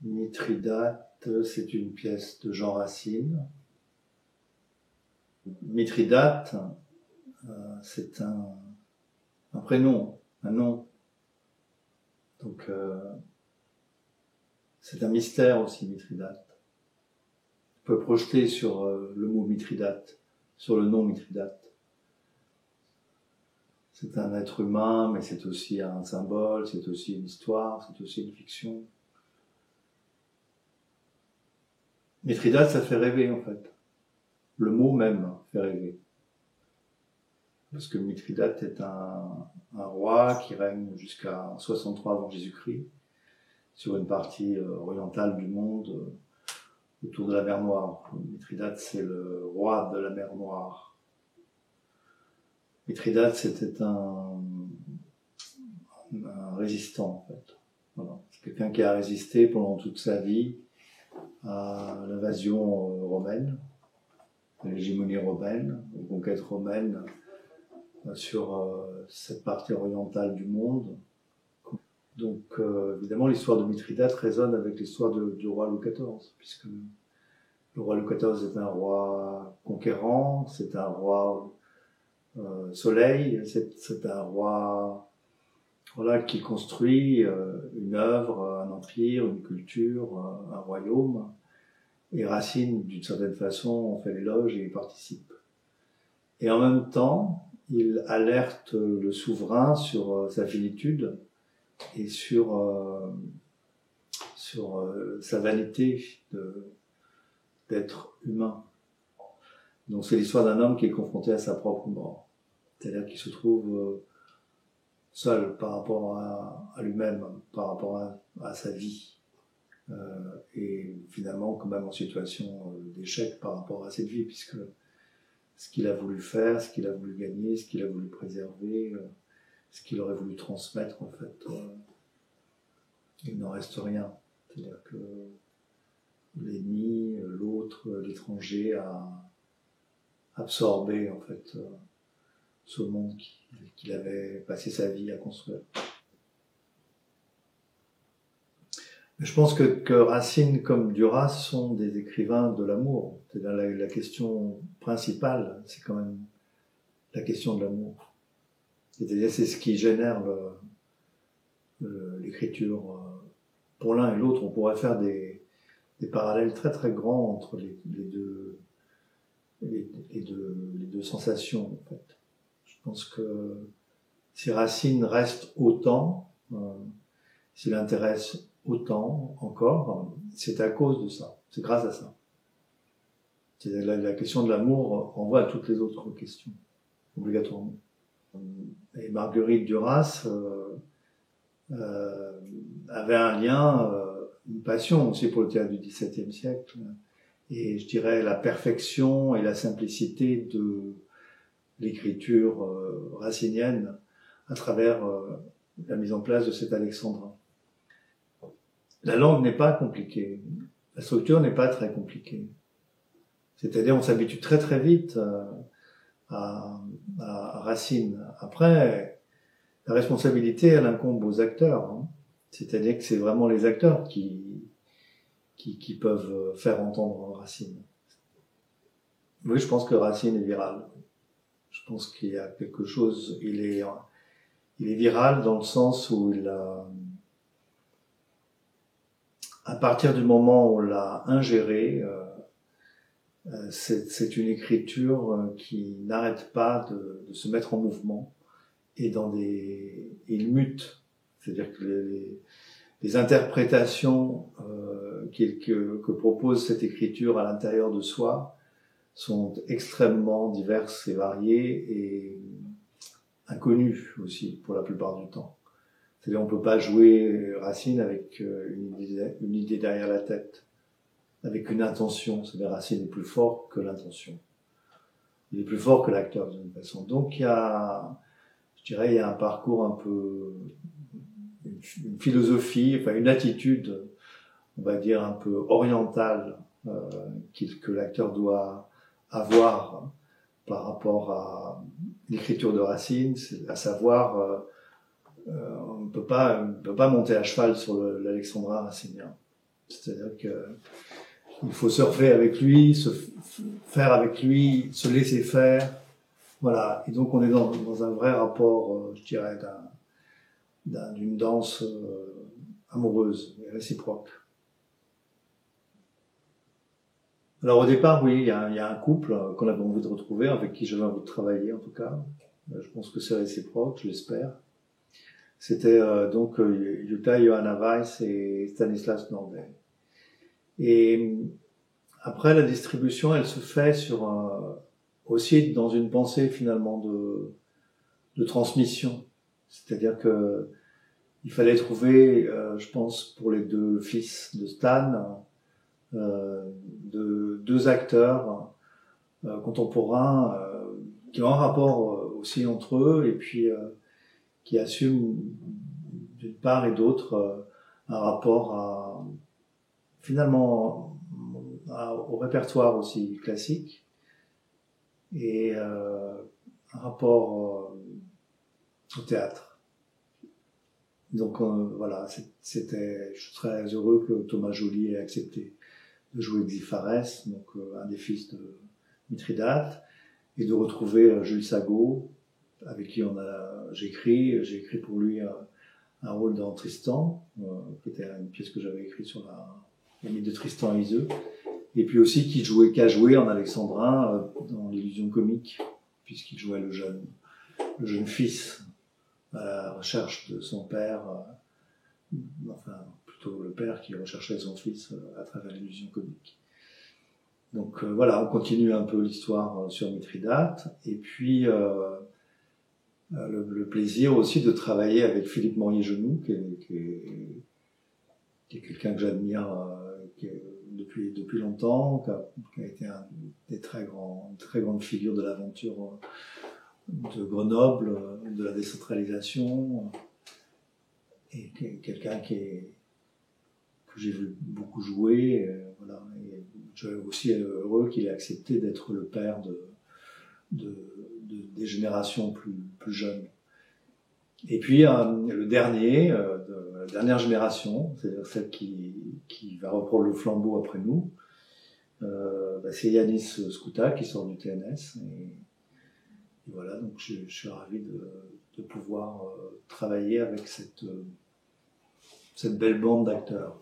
Mithridate, c'est une pièce de Jean Racine. Mithridate, c'est un prénom, un nom. Donc, c'est un mystère aussi, Mithridate. On peut projeter sur le mot Mithridate, sur le nom Mithridate. C'est un être humain, mais c'est aussi un symbole, c'est aussi une histoire, c'est aussi une fiction. Mithridate, ça fait rêver, en fait. Le mot même fait rêver. Parce que Mithridate est un roi qui règne jusqu'à 63 avant Jésus-Christ, sur une partie orientale du monde, autour de la mer Noire. Mithridate, c'est le roi de la mer Noire. Mithridate, c'était un résistant, en fait. Voilà. C'est quelqu'un qui a résisté pendant toute sa vie à l'invasion romaine, à l'hégémonie romaine, aux conquêtes romaines sur cette partie orientale du monde. Donc, évidemment, l'histoire de Mithridate résonne avec l'histoire du roi Louis XIV, puisque le roi Louis XIV est un roi conquérant, c'est un roi soleil, c'est un roi qui construit une œuvre, un empire, une culture, un royaume. Et Racine, d'une certaine façon, en fait l'éloge et y participe. Et en même temps, il alerte le souverain sur sa finitude et sur sa vanité d'être humain. Donc c'est l'histoire d'un homme qui est confronté à sa propre mort. C'est-à-dire qu'il se trouve seul par rapport à lui-même, par rapport à sa vie. Et finalement quand même en situation d'échec par rapport à cette vie, puisque ce qu'il a voulu faire, ce qu'il a voulu gagner, ce qu'il a voulu préserver, ce qu'il aurait voulu transmettre, en fait, il n'en reste rien. C'est-à-dire que l'ennemi, l'autre, l'étranger a absorbé, en fait, ce monde qu'il avait passé sa vie à construire. Mais je pense que Racine comme Duras sont des écrivains de l'amour. C'est-à-dire la question principale, c'est quand même la question de l'amour. C'est-à-dire c'est ce qui génère l'écriture. Pour l'un et l'autre, on pourrait faire des parallèles très très grands entre les deux sensations, en fait. Je pense que si Racine reste autant, s'il intéresse autant encore, c'est à cause de ça, c'est grâce à ça. La question de l'amour renvoie à toutes les autres questions, obligatoirement. Et Marguerite Duras avait un lien, une passion aussi pour le théâtre du XVIIe siècle, et je dirais la perfection et la simplicité de l'écriture racinienne à travers la mise en place de cet alexandrin. La langue n'est pas compliquée, la structure n'est pas très compliquée. C'est-à-dire on s'habitue très très vite à Racine. Après, la responsabilité, elle incombe aux acteurs. Hein. C'est-à-dire que c'est vraiment les acteurs qui peuvent faire entendre Racine. Oui, je pense que Racine est viral. Je pense qu'il y a quelque chose, il est viral dans le sens où à partir du moment où on l'a ingéré, c'est une écriture qui n'arrête pas de se mettre en mouvement et il mute. C'est-à-dire que les interprétations que propose cette écriture à l'intérieur de soi sont extrêmement diverses et variées et inconnues aussi pour la plupart du temps. C'est-à-dire on peut pas jouer Racine avec une idée derrière la tête, avec une intention. C'est-à-dire Racine est plus fort que l'intention. Il est plus fort que l'acteur d'une façon. Donc il y a un parcours un peu, une philosophie, enfin une attitude, on va dire un peu orientale que l'acteur doit avoir par rapport à l'écriture de Racine, à savoir on ne peut pas monter à cheval sur l'alexandrin racinien. C'est-à-dire que il faut surfer avec lui, faire avec lui, se laisser faire. Voilà. Et donc on est dans un vrai rapport, je dirais, d'une danse amoureuse et réciproque. Alors au départ, oui, il y a un couple qu'on avait envie de retrouver, avec qui j'avais envie de travailler en tout cas. Je pense que c'est réciproque, je l'espère. C'était donc Jutta Johanna Weiss et Stanislas Nordet. Et après, la distribution, elle se fait aussi dans une pensée finalement de transmission. C'est-à-dire que il fallait trouver, je pense, pour les deux fils de Stan, de deux acteurs contemporains qui ont un rapport aussi entre eux et puis qui assument d'une part et d'autre un rapport finalement au répertoire aussi classique et un rapport au théâtre. Donc voilà, je suis très heureux que Thomas Joly ait accepté de jouer Xiphares, donc un des fils de Mithridate, et de retrouver Jules Sagot, avec qui j'ai écrit pour lui un rôle dans Tristan, qui était une pièce que j'avais écrite sur la mythe de Tristan et Iseult, et puis aussi qui a joué en alexandrin dans l'illusion comique, puisqu'il jouait le jeune fils à la recherche de son père, enfin plutôt le père qui recherchait son fils à travers l'illusion comique. Donc voilà, on continue un peu l'histoire sur Mithridate, et puis le plaisir aussi de travailler avec Philippe Morier-Genoux, qui est quelqu'un que j'admire depuis longtemps, qui a été une très grande figure de l'aventure de Grenoble, de la décentralisation, et quelqu'un que j'ai vu beaucoup jouer, voilà. Et je suis aussi heureux qu'il ait accepté d'être le père des générations plus jeunes. Et puis la dernière génération, c'est-à-dire celle qui va reprendre le flambeau après nous, c'est Yanis Skouta qui sort du TNS. Et voilà, donc je suis ravi de pouvoir travailler avec cette belle bande d'acteurs.